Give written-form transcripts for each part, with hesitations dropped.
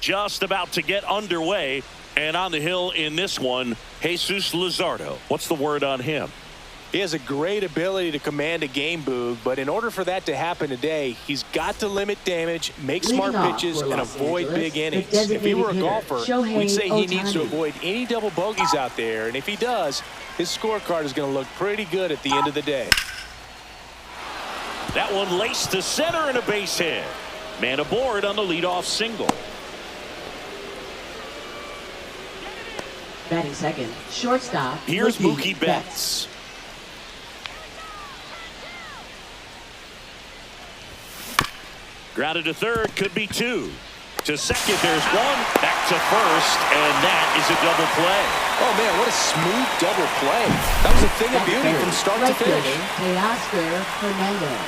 just about to get underway. And on the hill in this one, Jesús Luzardo. What's the word on him? He has a great ability to command a game, Boog, but in order for that to happen today, he's got to limit damage, make smart pitches, and avoid big innings. If he were a golfer, we'd say he needs to avoid any double bogeys out there, and if he does, his scorecard is going to look pretty good at the end of the day. That one laced to center and a base hit. Man aboard on the leadoff single. Batting second, shortstop. Here's Mookie Betts. Grounded to third, could be two. To second, there's one. Back to first, and that is a double play. Oh, man, what a smooth double play. That was a thing of beauty from start to finish. Teoscar Hernandez.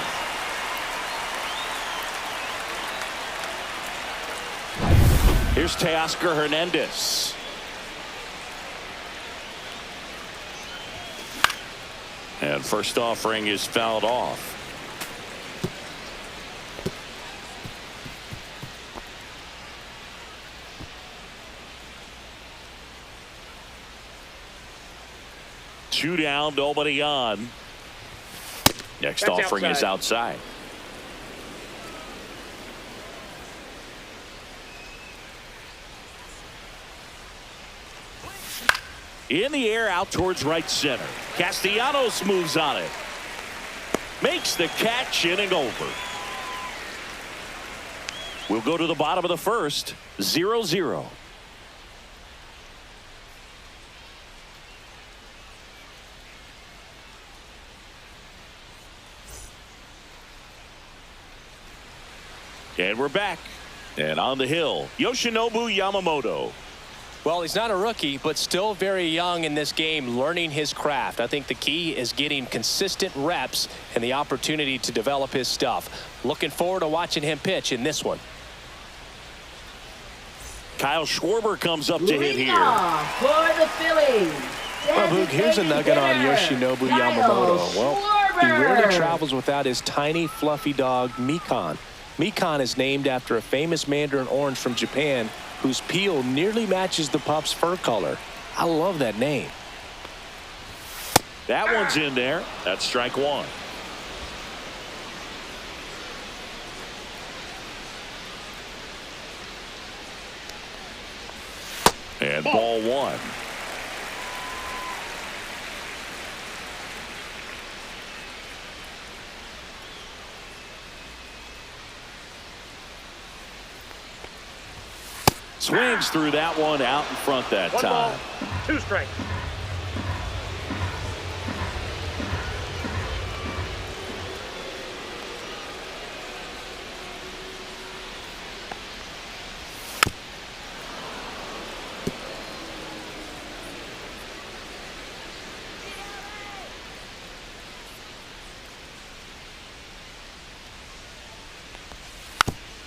Here's Teoscar Hernandez. And first offering is fouled off. Two down, nobody on. Next That's offering outside. is outside. In the air, out towards right center. Castellanos moves on it. Makes the catch, inning over. We'll go to the bottom of the first, 0-0. And we're back. And on the hill, Yoshinobu Yamamoto. Well, he's not a rookie, but still very young in this game, learning his craft. I think the key is getting consistent reps and the opportunity to develop his stuff. Looking forward to watching him pitch in this one. Kyle Schwarber comes up to hit here. For the Phillies. Well, Boog, here's a nugget on Yoshinobu Yamamoto. Well, he rarely travels without his tiny, fluffy dog, Mikan. Mikan is named after a famous mandarin orange from Japan whose peel nearly matches the pup's fur color. I love that name. That one's in there. That's strike one. And ball one. Swings through that one out in front that One time. ball, two strikes.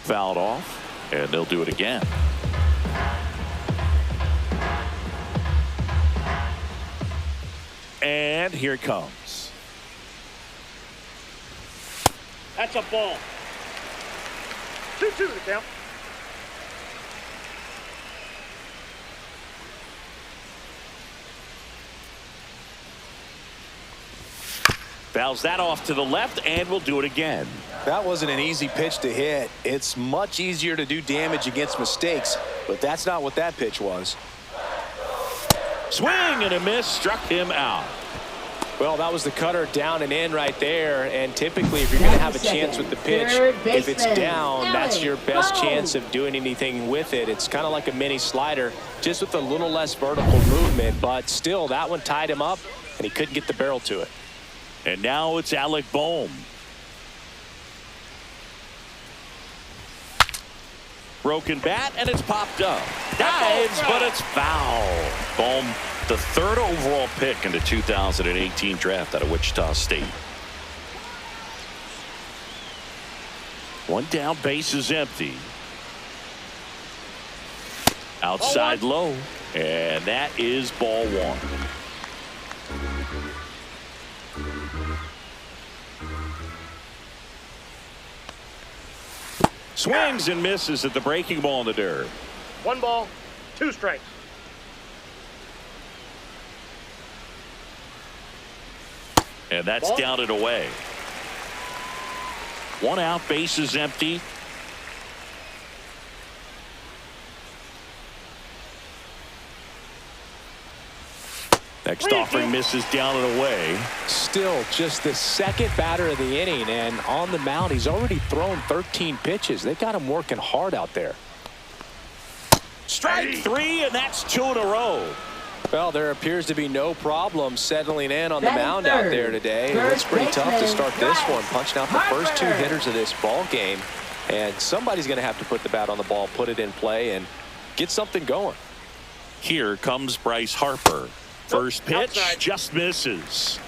Fouled off, and they'll do it again. And here it comes. That's a ball. 2-2 the count. Fouls that off to the left, and we'll do it again. That wasn't an easy pitch to hit. It's much easier to do damage against mistakes, but that's not what that pitch was. Swing and a miss, struck him out. Well, that was the cutter down and in right there, and typically if you're going to have a chance with the pitch, if it's down, that's your best chance of doing anything with it. It's kind of like a mini slider, just with a little less vertical movement, but still that one tied him up and he couldn't get the barrel to it. And now it's Alec Bohm. Broken bat, and it's popped up. Dives, but it's foul. Bohm, the third overall pick in the 2018 draft out of Wichita State. One down, base is empty. Outside low, and that is ball one. Swings and misses at the breaking ball in the dirt. 1 ball, 2 strikes. And that's Ball. down and away. 1 out, bases empty. Next offering misses down and away. Still just the second batter of the inning, and on the mound, he's already thrown 13 pitches. They got him working hard out there. Strike 3, and that's 2 in a row. Well, there appears to be no problem settling in on the Batting mound third. out there today. Third It's pretty tough to baseman, start this Bryce one, punching out the first 2 Harper. hitters of this ball game. And somebody's going to have to put the bat on the ball, put it in play, and get something going. Here comes Bryce Harper. First pitch Outside. just misses.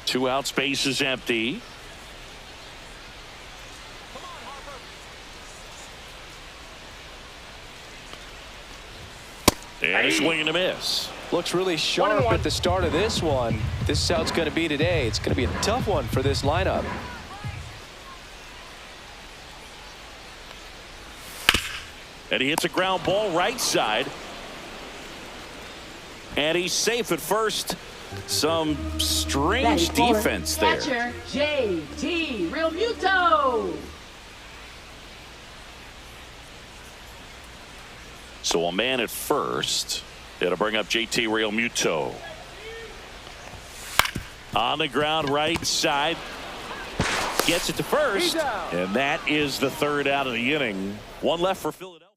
Two outs, base is empty. And a swing and a miss. Looks really sharp 1-1. at the start of this one. This is how it's going to be today. It's going to be a tough one for this lineup. And he hits a ground ball right side. And he's safe at first. Some strange Batting fourth, defense there. Catcher J.T. Realmuto. So a man at first. It'll bring up JT Realmuto. On the ground right side. Gets it to first. And that is the 3rd out of the inning. 1 left for Philadelphia.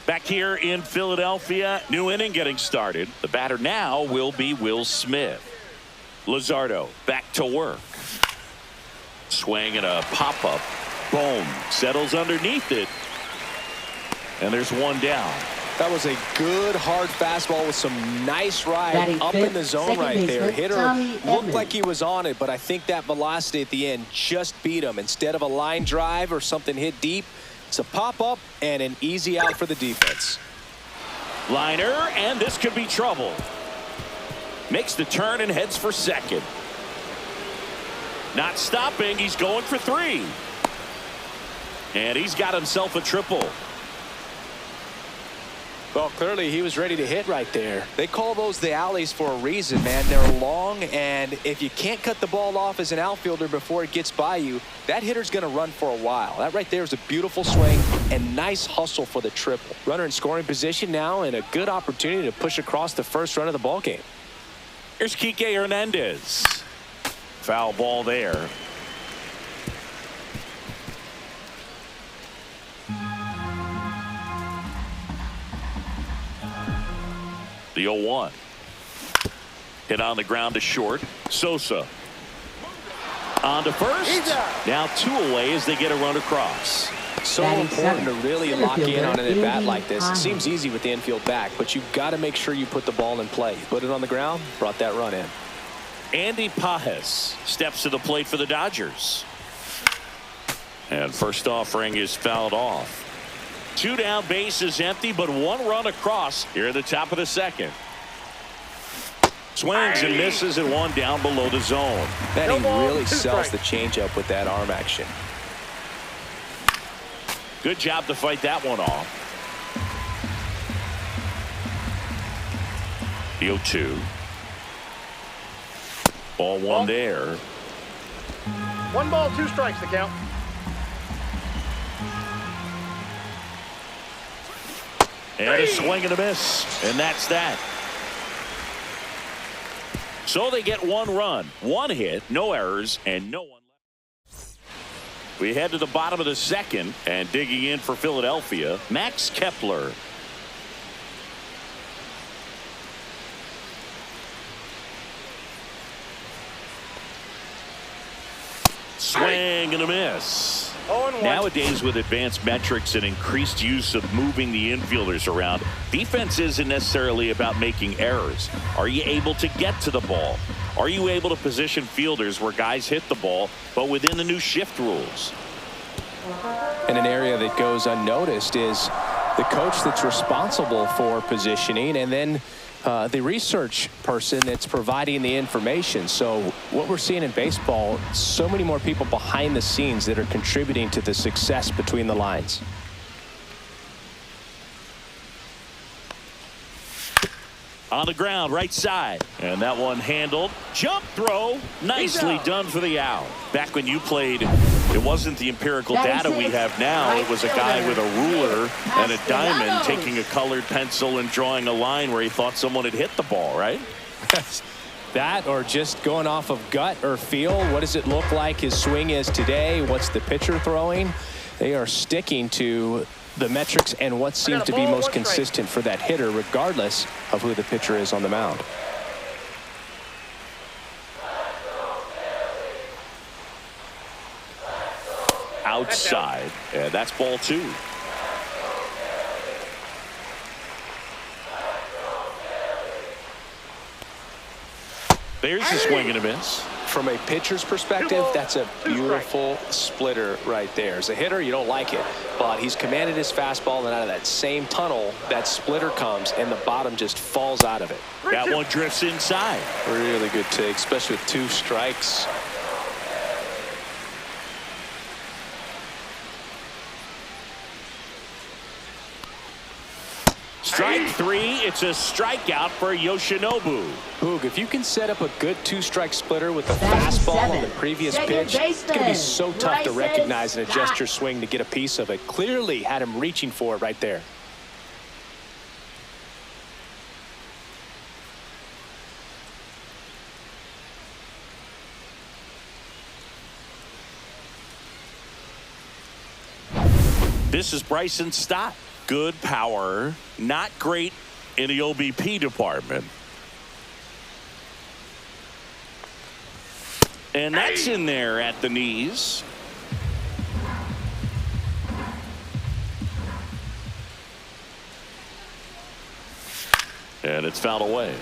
Back here in Philadelphia, new inning getting started. The batter now will be Will Smith. Luzardo back to work. Swing and a pop-up. Boom. Settles underneath it. And there's 1 down. That was a good hard fastball with some nice ride Batting up fifth, in the zone second right there. baseman, Hitter Tommy looked Edman. like he was on it, but I think that velocity at the end just beat him. Instead of a line drive or something hit deep, it's a pop-up and an easy out for the defense. Liner, and this could be trouble. Makes the turn and heads for second. Not stopping, he's going for 3. And he's got himself a triple. Well, clearly he was ready to hit right there. They call those the alleys for a reason, man. They're long, and if you can't cut the ball off as an outfielder before it gets by you, that hitter's going to run for a while. That right there is a beautiful swing and nice hustle for the triple. Runner in scoring position now, and a good opportunity to push across the first run of the ball game. Here's Kike Hernandez. Foul ball there. The 0-1. Hit on the ground to short. Sosa. On to first. Now 2 away as they get a run across. So Batting important to seventh, really center lock in fielder, on an at-bat Andy like this. It Pyle. seems easy with the infield back, but you've got to make sure you put the ball in play. Put it on the ground, brought that run in. Andy Pajes steps to the plate for the Dodgers. And first offering is fouled off. 2 down, base is empty, but 1 run across here at the top of the second. Swings and misses and 1 down below the zone. That No he ball, really 2 sells strikes. the changeup with that arm action. Good job to fight that one off. The 0-2. Ball 1 there. 1 ball, 2 strikes, the count. And a swing and a miss. And that's that. So they get 1 run, 1 hit, no errors, and no one left. We head to the bottom of the second, and digging in for Philadelphia, Max Kepler. Swing and a miss. 0-1. Nowadays, with advanced metrics and increased use of moving the infielders around, defense isn't necessarily about making errors. Are you able to get to the ball? Are you able to position fielders where guys hit the ball, but within the new shift rules? And an area that goes unnoticed is the coach that's responsible for positioning, and then The research person that's providing the information. So what we're seeing in baseball, so many more people behind the scenes that are contributing to the success between the lines. On the ground, right side. And that one handled. Jump throw. Nicely done for the out. Back when you played, it wasn't the empirical data we have now. It was a guy with a ruler and a diamond taking a colored pencil and drawing a line where he thought someone had hit the ball, right? That or just going off of gut or feel. What does it look like his swing is today? What's the pitcher throwing? They are sticking to the metrics and what seems to be most consistent for that hitter, regardless of who the pitcher is on the mound. Outside, and that's ball 2. There's a swing and a miss. From a pitcher's perspective, that's a beautiful splitter right there. As a hitter, you don't like it, but he's commanded his fastball, and out of that same tunnel, that splitter comes, and the bottom just falls out of it. That one drifts inside. Really good take, especially with 2 strikes. Strike 3, it's a strikeout for Yoshinobu. Boog, if you can set up a good 2-strike splitter with a fastball on the previous pitch, it's going to be so tough to recognize and adjust your swing to get a piece of it. Clearly had him reaching for it right there. This is Bryson Stott. Good power, not great in the OBP department. And that's in there at the knees. And it's fouled away.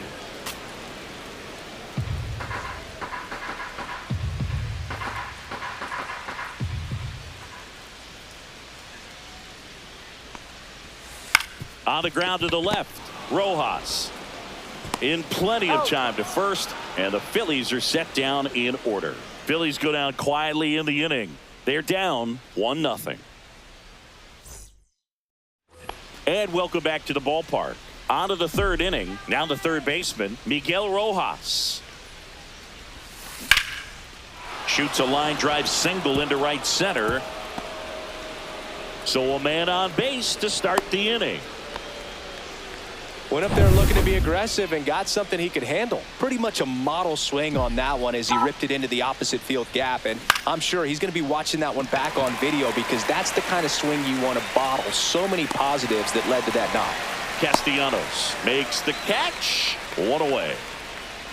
On the ground to the left, Rojas in plenty of time to first, and the Phillies are set down in order. Phillies go down quietly in the inning. They're down 1-0. And welcome back to the ballpark. On to the 3rd inning. Now the third baseman, Miguel Rojas. Shoots a line drive single into right center. So a man on base to start the inning. Went up there looking to be aggressive and got something he could handle. Pretty much a model swing on that one as he ripped it into the opposite field gap. And I'm sure he's going to be watching that one back on video because that's the kind of swing you want to bottle. So many positives that led to that knock. Castellanos makes the catch. 1 away.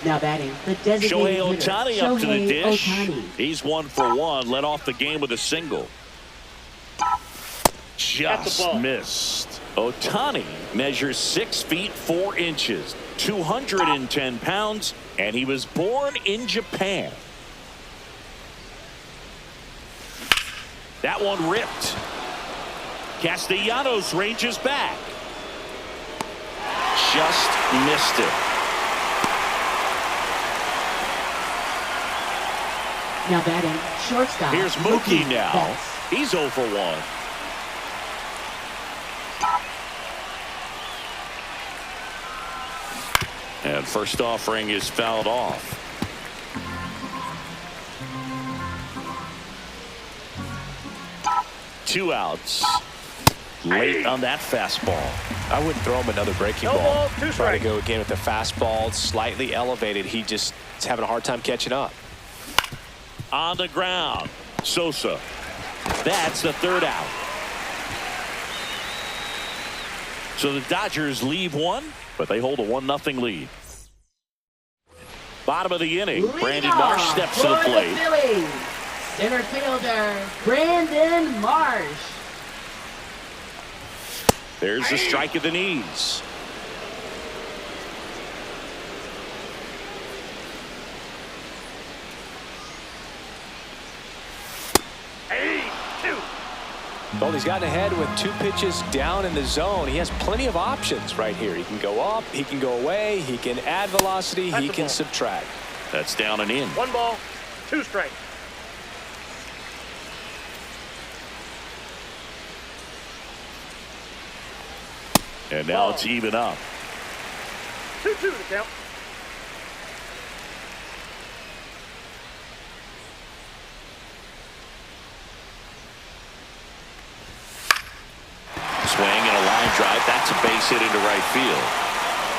Now batting, the designated Shohei hitter, Ohtani up to the dish. Ohtani. He's 1 for 1. Led off the game with a single. Just missed. Ohtani measures 6 feet 4 inches, 210 pounds, and he was born in Japan. That one ripped. Castellanos ranges back. Just missed it. Now batting, shortstop. Here's Mookie now. He's 0 for 1. And first offering is fouled off. Two outs. Late on that fastball. I wouldn't throw him another breaking ball. Try to go again with the fastball, slightly elevated. He just is having a hard time catching up. On the ground, Sosa. That's the 3rd out. So the Dodgers leave 1, but they hold a 1-0 lead. Bottom of the inning, Brandon Marsh steps to the plate. Phillies, center fielder Brandon Marsh. There's the strike at the knees. Well, he's gotten ahead with 2 pitches down in the zone. He has plenty of options right here. He can go up, he can go away, he can add velocity, he can subtract. That's down and in. 1 ball, 2 strikes. And now it's even up. 2-2 to count. Swing and a line drive. That's a base hit into right field.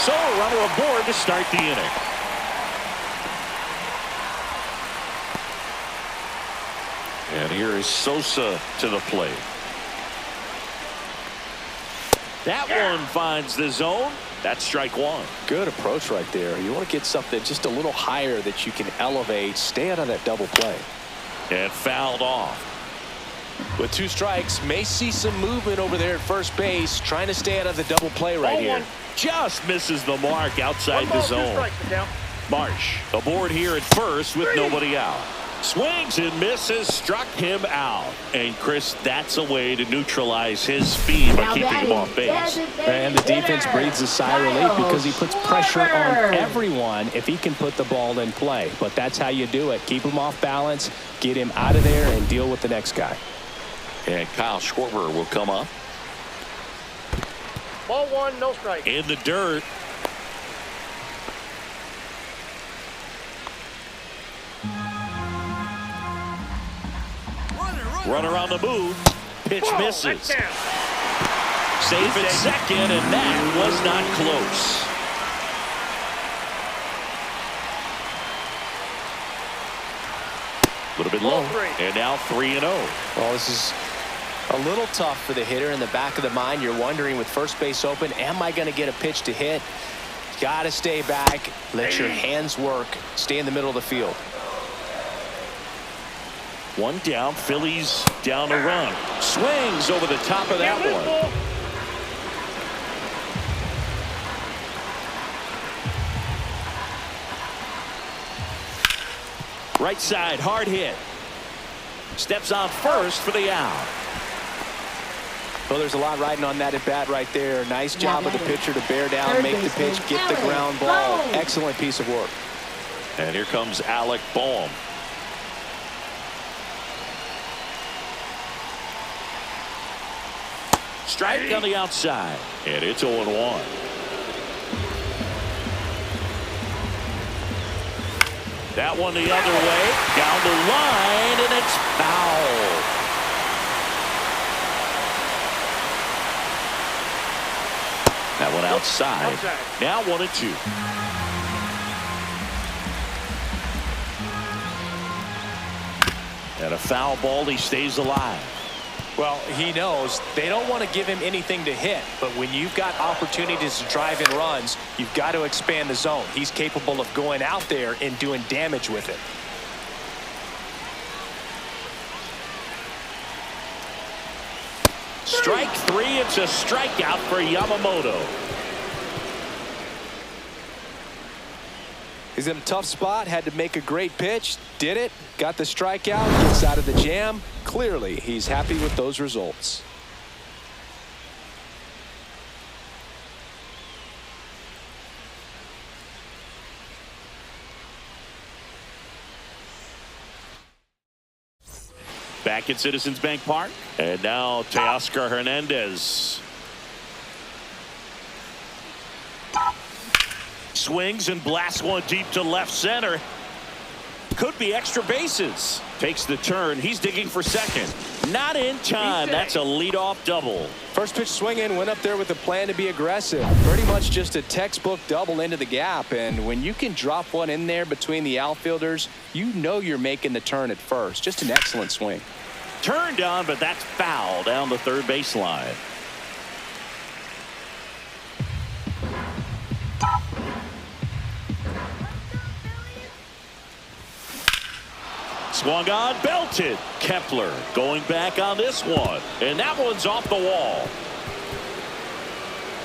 So a runner aboard to start the inning. And here is Sosa to the plate. That one finds the zone. That's strike 1. Good approach right there. You want to get something just a little higher that you can elevate. Stay out of that double play. And fouled off. With 2 strikes, may see some movement over there at first base, trying to stay out of the double play right here. Just misses the mark outside 1 ball, the 2 zone. strikes to count. Marsh aboard here at first with nobody out. Swings and misses, struck him out. And Chris, that's a way to neutralize his speed by keeping him off base. And the defense breathes a sigh of relief because he puts pressure on everyone if he can put the ball in play. But that's how you do it. Keep him off balance, get him out of there, and deal with the next guy. And Kyle Schwarber will come up. Ball 1, no strike. In the dirt. Runner on the move. Pitch misses. Safe at second, and that was not close. A little bit low. And now 3-0. Well, this is a little tough for the hitter. In the back of the mind, you're wondering with first base open, am I going to get a pitch to hit? Got to stay back. Let your hands work. Stay in the middle of the field. 1 down. Phillies down a run. Swings over the top of that one. Right side, hard hit. Steps on first for the out. Well, there's a lot riding on that at bat right there. Nice job of the pitcher to bear down, make the pitch, get the ground ball. Excellent piece of work. And here comes Alec Boehm. Strike on the outside. And it's 0-1. That one the other way. Down the line, and it's foul. That one outside. Now 1-2. And a foul ball. He stays alive. Well, he knows they don't want to give him anything to hit, but when you've got opportunities to drive in runs, you've got to expand the zone. He's capable of going out there and doing damage with it. Strike 3. It's a strikeout for Yamamoto. He's in a tough spot, had to make a great pitch, did it, got the strikeout, gets out of the jam. Clearly, he's happy with those results. Back at Citizens Bank Park. And now Teoscar Hernandez. Swings and blasts one deep to left center. Could be extra bases. Takes the turn. He's digging for second. Not in time. That's a leadoff double. First pitch swinging, went up there with a plan to be aggressive. Pretty much just a textbook double into the gap. And when you can drop one in there between the outfielders, you know you're making the turn at first. Just an excellent swing. Turned on, but that's foul down the third baseline. Swung on, belted. Kepler going back on this one. And that one's off the wall.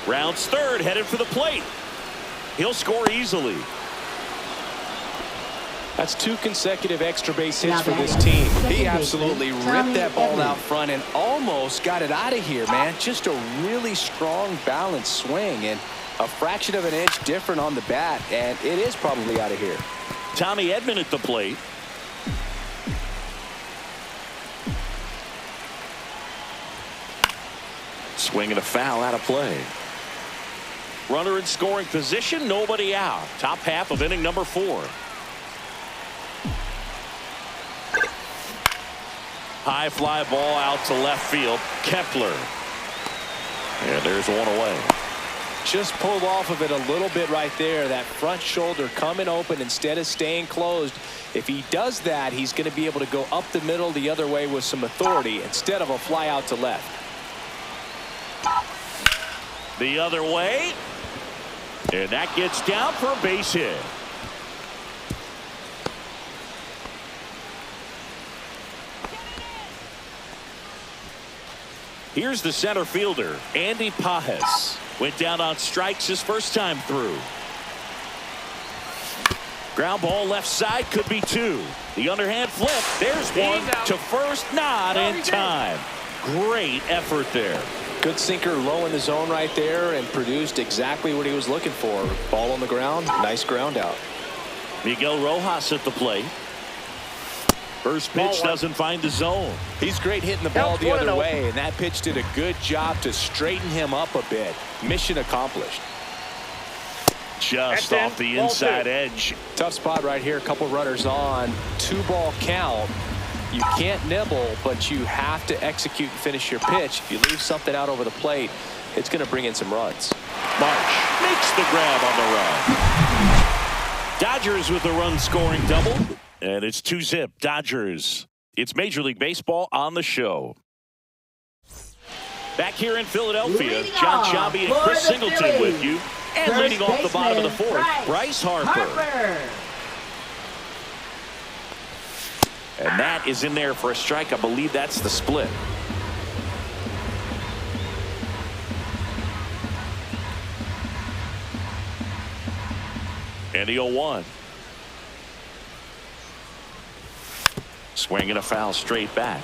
Rounds third, headed for the plate. He'll score easily. That's 2 consecutive extra base hits for this team. He absolutely ripped that ball out front and almost got it out of here, man. Just a really strong, balanced swing, and a fraction of an inch different on the bat, and it is probably out of here. Tommy Edman at the plate. Swing and a foul out of play. Runner in scoring position, nobody out. Top half of inning number 4. High fly ball out to left field. Kepler. And there's one away. Just pulled off of it a little bit right there. That front shoulder coming open instead of staying closed. If he does that, he's going to be able to go up the middle the other way with some authority instead of a fly out to left. The other way. And that gets down for a base hit. Here's the center fielder, Andy Pajes. Went down on strikes his first time through. Ground ball left side, could be 2. The underhand flip. There's one to first, not in time. Great effort there. Good sinker low in the zone right there and produced exactly what he was looking for. Ball on the ground, nice ground out. Miguel Rojas at the plate. First pitch doesn't find the zone. He's great hitting the ball the other way, and that pitch did a good job to straighten him up a bit. Mission accomplished. Just off the inside edge. Tough spot right here. A couple runners on. 2-ball count. You can't nibble, but you have to execute and finish your pitch. If you leave something out over the plate, it's going to bring in some runs. Marsh makes the grab on the run. Dodgers with a run-scoring double, and it's 2-zip Dodgers. It's Major League Baseball on the show. Back here in Philadelphia, John Chambi and Chris Singleton with you. And leading off the bottom of the 4th, Bryce Harper. And that is in there for a strike. I believe that's the split. And the 0-1. Swing and a foul straight back.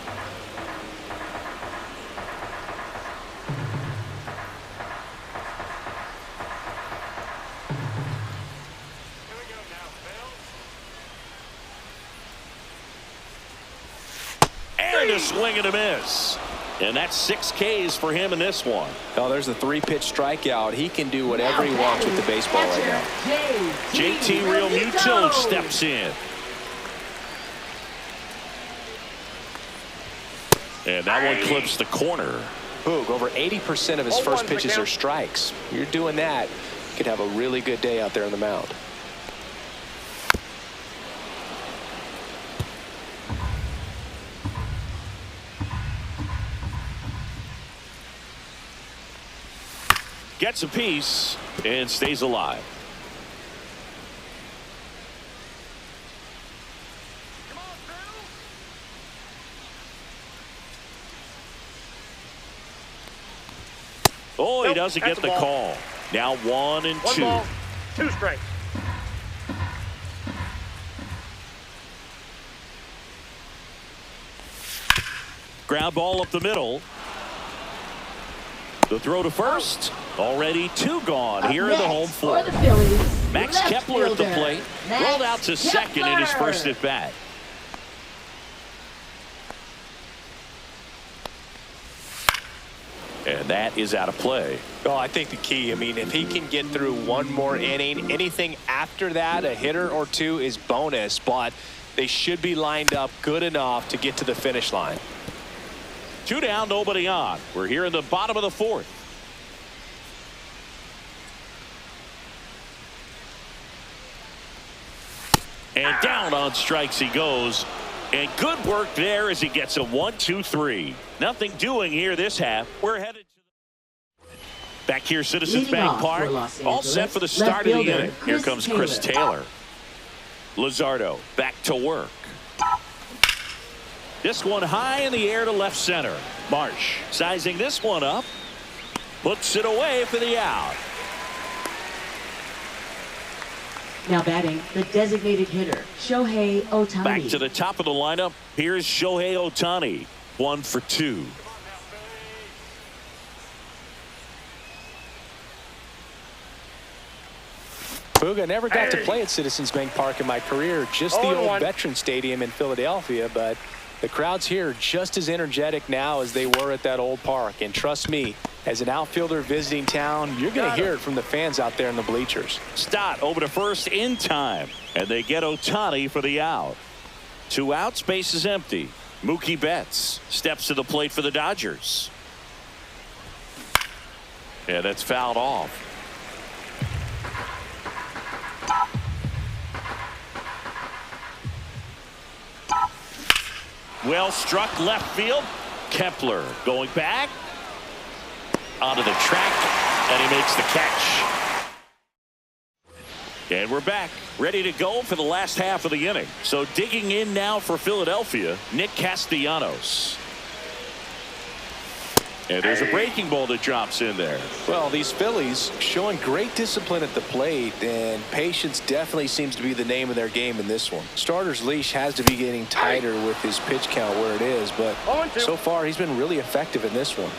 And a swing and a miss. And that's 6 Ks for him in this one. Oh, there's a 3-pitch strikeout. He can do whatever he wants with the baseball right now. JT Realmuto steps in. And that one clips the corner. Boog, over 80% of his first pitches are strikes. You're doing that, you could have a really good day out there on the mound. Gets a piece and stays alive. Oh, he doesn't get the call. Now 1 and 2. 1 ball, 2 strikes. Ground ball up the middle. The throw to first. Already 2 gone here in the home 4th. Max Kepler at the plate. Rolled out to second in his first at bat. And that is out of play. Oh, I think the key, I mean, if he can get through 1 more inning, anything after that, a hitter or 2 is bonus, but they should be lined up good enough to get to the finish line. 2 down, nobody on. We're here in the bottom of the 4th. And down on strikes he goes. And good work there as he gets a 1-2-3. Nothing doing here this half. We're headed to back here, Citizens Bank Park. All set for the start of the inning. Here comes Chris Taylor. Luzardo back to work. This one high in the air to left center. Marsh sizing this one up. Puts it away for the out. Now batting, the designated hitter, Shohei Ohtani. Back to the top of the lineup. Here's Shohei Ohtani. 1 for 2. Booga, never got to play at Citizens Bank Park in my career, just the old Veteran Stadium in Philadelphia, but the crowds here are just as energetic now as they were at that old park. And trust me, as an outfielder visiting town, you're going to hear it from the fans out there in the bleachers. Stott over to first in time, and they get Ohtani for the out. 2 outs, base is empty. Mookie Betts steps to the plate for the Dodgers. Yeah, that's fouled off. Well struck left field. Kepler going back onto the track, and he makes the catch. And we're back, ready to go for the last half of the inning. So digging in now for Philadelphia, Nick Castellanos. And there's a breaking ball that drops in there. Well, these Phillies showing great discipline at the plate, and patience definitely seems to be the name of their game in this one. Starter's leash has to be getting tighter with his pitch count where it is, but so far he's been really effective in this one.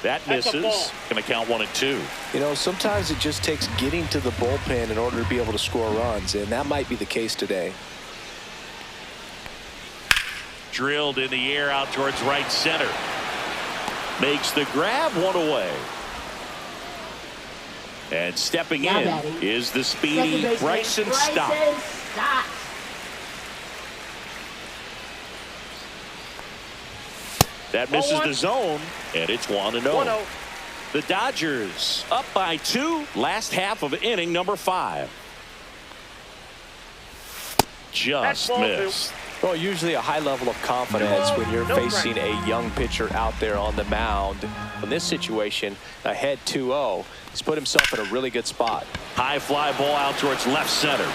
That misses. Going to count 1 and 2. You know, sometimes it just takes getting to the bullpen in order to be able to score runs, and that might be the case today. Drilled in the air out towards right center. Makes the grab, 1 away. And stepping in is the speedy Bryson Stott. That misses the zone, and it's 1-0. The Dodgers up by 2. Last half of inning number 5. Just missed. Well, usually a high level of confidence when you're facing a young pitcher out there on the mound. In this situation, ahead 2-0, he's put himself in a really good spot. High fly ball out towards left center.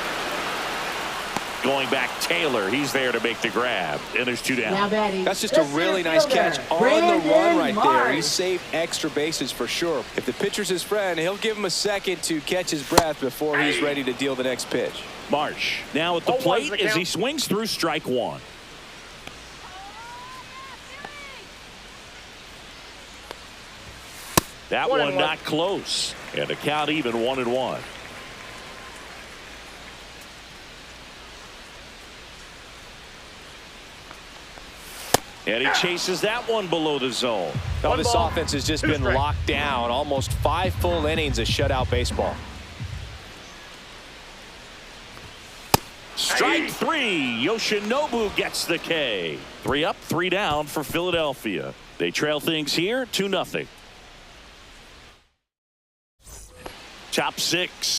Going back, Taylor. He's there to make the grab. And there's 2 down. That's just a really nice catch on the run right there. He saved extra bases for sure. If the pitcher's his friend, he'll give him a second to catch his breath before he's ready to deal the next pitch. Marsh now at the plate as he swings through strike 1. That one not close. And the count even 1-1. And he chases that one below the zone. Oh, this offense has just been locked down. Almost 5 full innings of shutout baseball. Strike 3. Yoshinobu gets the K. 3 up, 3 down for Philadelphia. They trail things here 2-0. Top 6.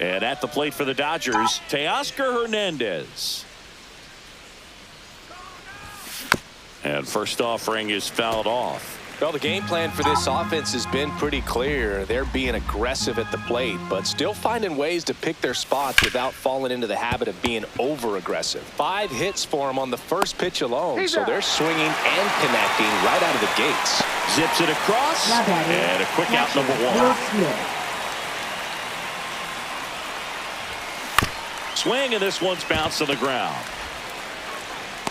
And at the plate for the Dodgers, Teoscar Hernandez. And first offering is fouled off. Well, the game plan for this offense has been pretty clear. They're being aggressive at the plate, but still finding ways to pick their spots without falling into the habit of being over-aggressive. 5 hits for them on the first pitch alone, so they're swinging and connecting right out of the gates. Zips it across, and a quick out number 1. Swing, and this one's bounced to the ground.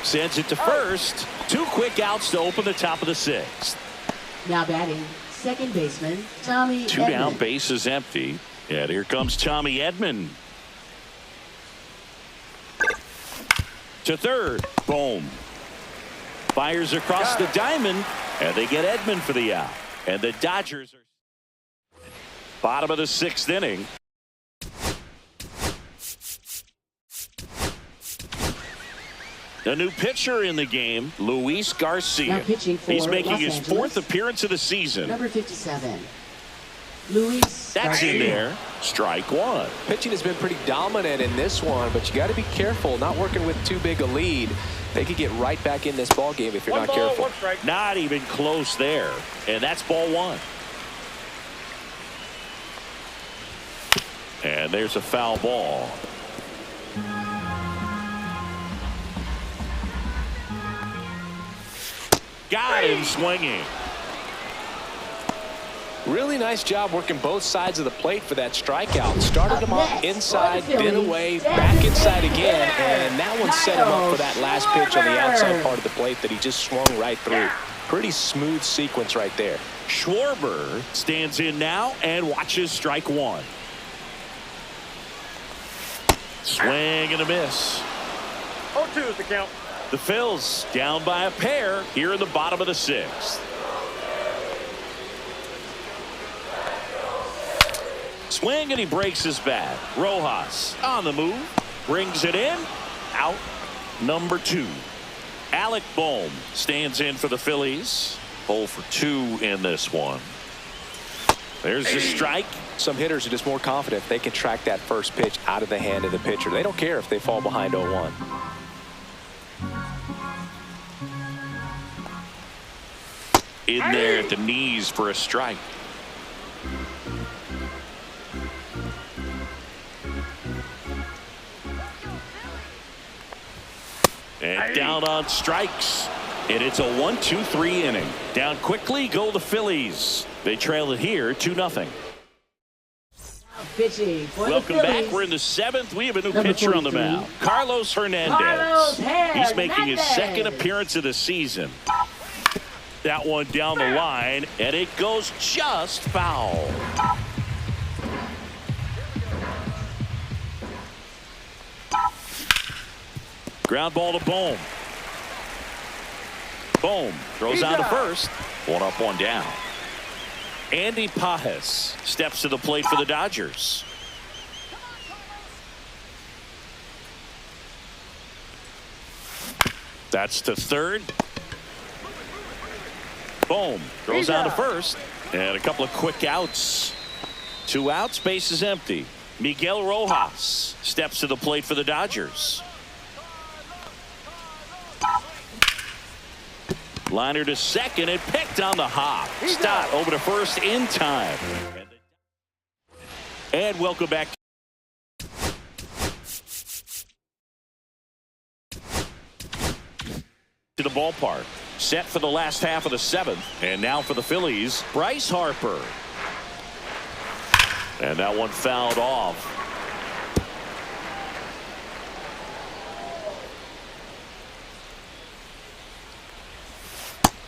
Sends it to first. 2 quick outs to open the top of the 6th. Now batting, second baseman, Tommy 2 down, base is empty. And here comes Tommy Edman. To third. Boom. Fires across the diamond, and they get Edman for the out. And the Dodgers are bottom of the 6th inning. The new pitcher in the game, Luis Garcia. He's making his 4th appearance of the season. Number 57, Luis That's in there. Strike 1. Pitching has been pretty dominant in this one, but you got to be careful, not working with too big a lead. They could get right back in this ball game if you're not careful. Not even close there. And that's ball 1. And there's a foul ball. Got him swinging. Really nice job working both sides of the plate for that strikeout. Started him off inside, then away, back inside again, and that one set him up for that last pitch on the outside part of the plate that he just swung right through. Pretty smooth sequence right there. Schwarber stands in now and watches strike one. Swing and a miss. 0-2 is the count. The Phils down by a pair here in the bottom of the sixth. Swing and he breaks his bat. Rojas on the move, brings it in. Out number 2. Alec Bohm stands in for the Phillies. 0 for 2 in this one. There's the strike. Some hitters are just more confident if they can track that first pitch out of the hand of the pitcher. They don't care if they fall behind 0-1. In there at the knees for a strike. And down on strikes. And it's a 1-2-3 inning. Down quickly go the Phillies. They trail it here 2-0. Pitching for Welcome the back. Phillies. We're in the 7th. We have a new Number pitcher on the 43. mound. Carlos Hernandez. Carlos He's making his Hernandez. second appearance of the season. That one down the line, and it goes just foul. Ground ball to Bohm. Bohm throws out to first. 1 up, 1 down. Andy Pajes steps to the plate for the Dodgers. That's to third. Bohm throws out to first. And a couple of quick outs. 2 outs, base is empty. Miguel Rojas steps to the plate for the Dodgers. Liner to second and picked on the hop. Stott over to first in time. And welcome back to the ballpark. Set for the last half of the 7th. And now for the Phillies, Bryce Harper. And that one fouled off.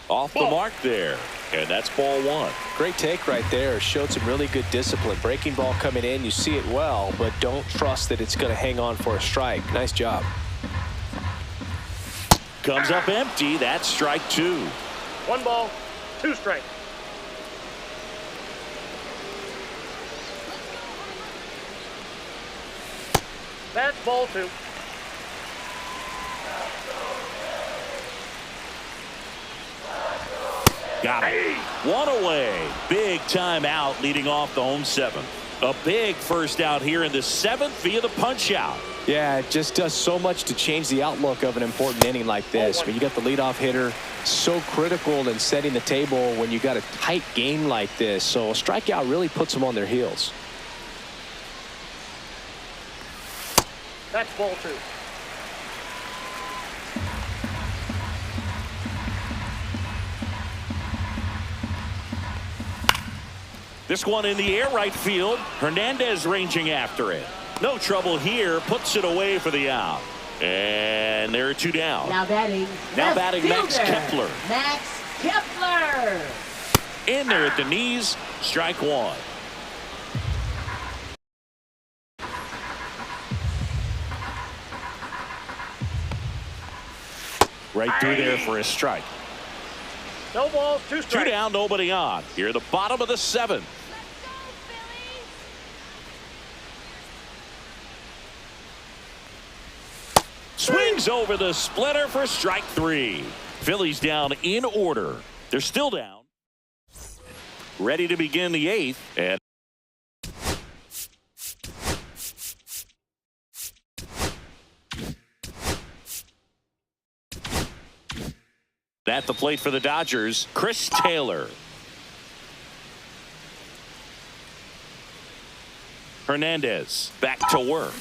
Off the mark there. And that's ball 1. Great take right there. Showed some really good discipline. Breaking ball coming in. You see it well, but don't trust that it's going to hang on for a strike. Nice job. Comes up empty. That's strike 2. 1 ball, 2 strikes. That's ball 2. Got it. 1 away. Big time out leading off the home 7th. A big first out here in the 7th via the punch out. Yeah, it just does so much to change the outlook of an important inning like this. When you got the leadoff hitter, so critical in setting the table when you got a tight game like this. So a strikeout really puts them on their heels. That's ball 2. This one in the air right field. Hernandez ranging after it. No trouble here. Puts it away for the out. And there are 2 down. Now batting. Now left batting Max fielder, Kepler. Max Kepler. In there at the knees. Strike 1. Right through there for a strike. No balls, 2 2 strikes. down, nobody on. Here at the bottom of the 7th. Swings over the splitter for strike 3. Phillies down in order. They're still down. Ready to begin the 8th. And at the plate for the Dodgers, Chris Taylor. Hernandez back to work.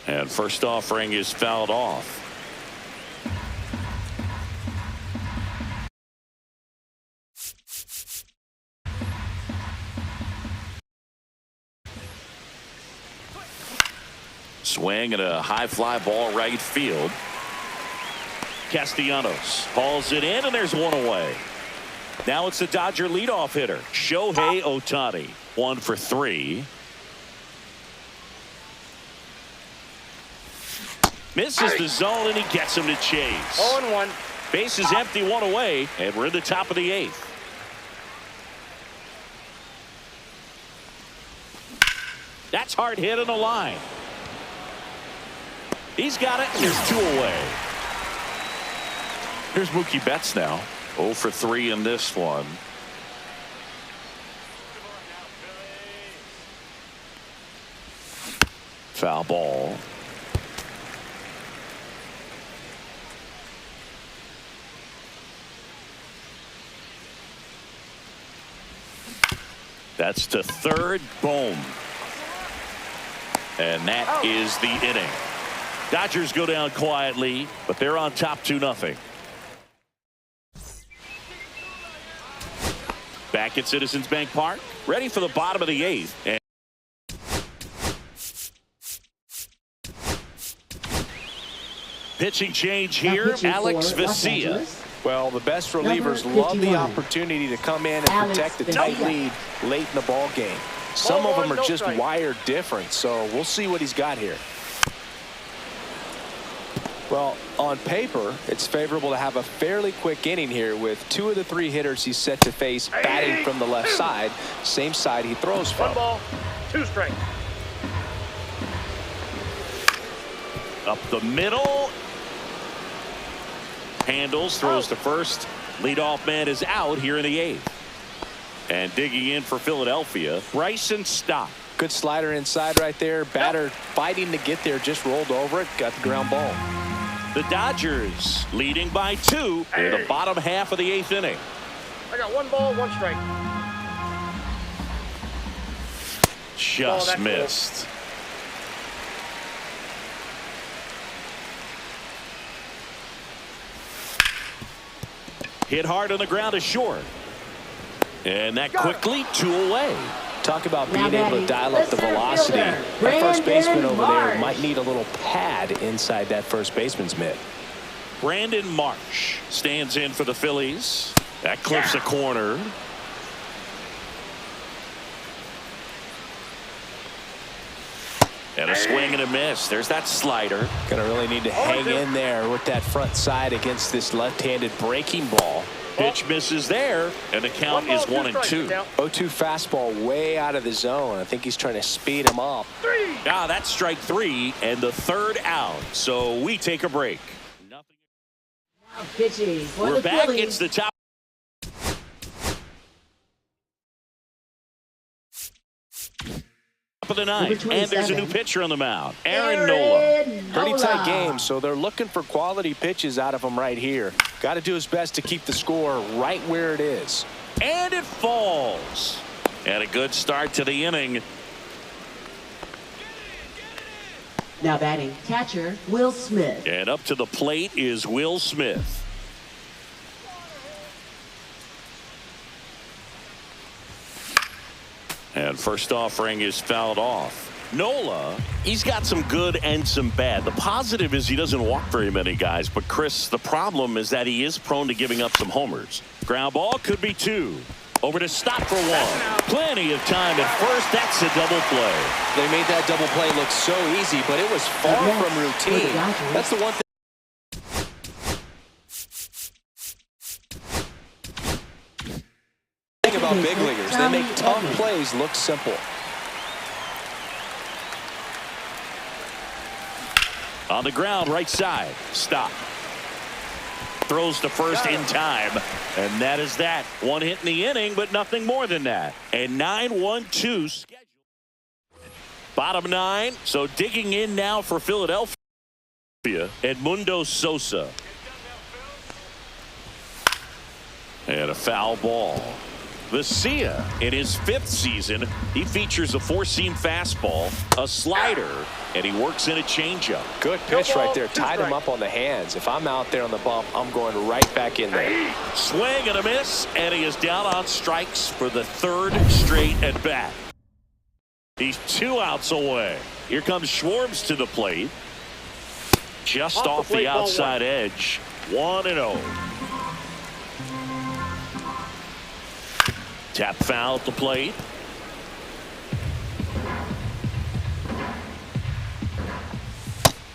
And first offering is fouled off. Swing and a high fly ball right field. Castellanos hauls it in, and there's one away. Now it's the Dodger leadoff hitter, Shohei Ohtani. 1 for 3. Misses the zone, and he gets him to chase. 0-1. Base is empty, one away, and we're in the top of the 8th. That's hard hit on the line. He's got it. There's 2 away. Here's Mookie Betts now. 0 for 3 in this one. Foul ball. That's to third. Boom. And that is the inning. Dodgers go down quietly, but they're on top 2-0. Back at Citizens Bank Park, ready for the bottom of the 8th. And pitching change here, Alex Vesia. Well, the best relievers love the opportunity to come in and protect the tight lead late in the ball game. Some of them are just wired different, so we'll see what he's got here. Well, on paper, it's favorable to have a fairly quick inning here with 2 of the 3 hitters he's set to face batting from the left side, same side he throws from. 1 ball, 2 strikes. Up the middle. Handles, throws to first. Leadoff man is out here in the 8th. And digging in for Philadelphia, Bryson Stott. Good slider inside right there. Batter fighting to get there, just rolled over it, got the ground ball. The Dodgers leading by 2 in the bottom half of the 8th inning. I got 1 ball, 1 strike. Just missed. Hit hard on the ground is short. And that quickly 2 away. Talk about being able to dial up the velocity. That first baseman over there might need a little pad inside that first baseman's mitt. Brandon Marsh stands in for the Phillies. That clips a corner. And a swing and a miss. There's that slider. Gonna really need to hang in there with that front side against this left-handed breaking ball. Pitch misses there, and the count is 1-2. 0-2 fastball way out of the zone. I think he's trying to speed him up. Ah, that's strike 3 and the 3rd out. So we take a break. Nothing. Now pitching for We're the back. Phillies. It's the top of the 9th, and there's a new pitcher on the mound, Aaron Nola. Pretty tight game, so they're looking for quality pitches out of him right here. Got to do his best to keep the score right where it is. And it falls. And a good start to the inning. Now batting, catcher Will Smith. And up to the plate is Will Smith. And first offering is fouled off. Nola, he's got some good and some bad. The positive is he doesn't walk very many guys, but Chris, the problem is that he is prone to giving up some homers. Ground ball could be 2. Over to Stott for 1. Plenty of time at first. That's a double play. They made that double play look so easy, but it was far from routine. That's the one thing. About big leaguers, they make tough plays look simple. On the ground, right side. Stop. Throws to first in time. And that is that. 1 hit in the inning, but nothing more than that. And 9-1-2 schedule. Bottom 9. So digging in now for Philadelphia. Edmundo Sosa. And a foul ball. Vesia, in his 5th season, he features a 4-seam fastball, a slider, and he works in a changeup. Good pitch right there. Tied him up on the hands. If I'm out there on the bump, I'm going right back in there. Swing and a miss, and he is down on strikes for the 3rd straight at bat. He's 2 outs away. Here comes Schwartz to the plate. Just off the outside edge. 1-0. Tap foul at the plate.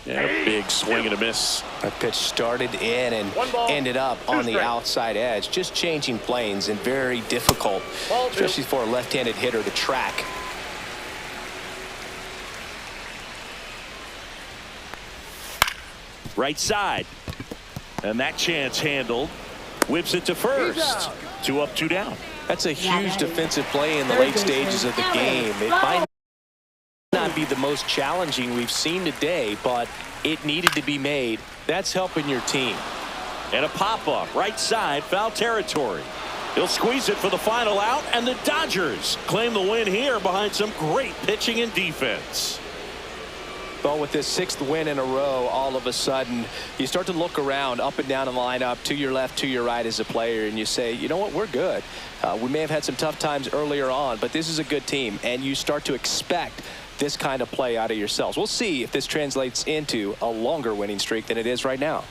And a big swing and a miss. That pitch started in and ended up on the outside edge. Just changing planes and very difficult, especially for a left-handed hitter to track. Right side. And that chance handled. Whips it to first. 2 up, 2 down. That's a huge defensive play in the late stages of the game. It might not be the most challenging we've seen today, but it needed to be made. That's helping your team. And a pop-up, right side, foul territory. He'll squeeze it for the final out, and the Dodgers claim the win here behind some great pitching and defense. Well, with this 6th win in a row, all of a sudden, you start to look around up and down the lineup, to your left, to your right as a player, and you say, you know what, we're good. We may have had some tough times earlier on, but this is a good team, and you start to expect this kind of play out of yourselves. We'll see if this translates into a longer winning streak than it is right now.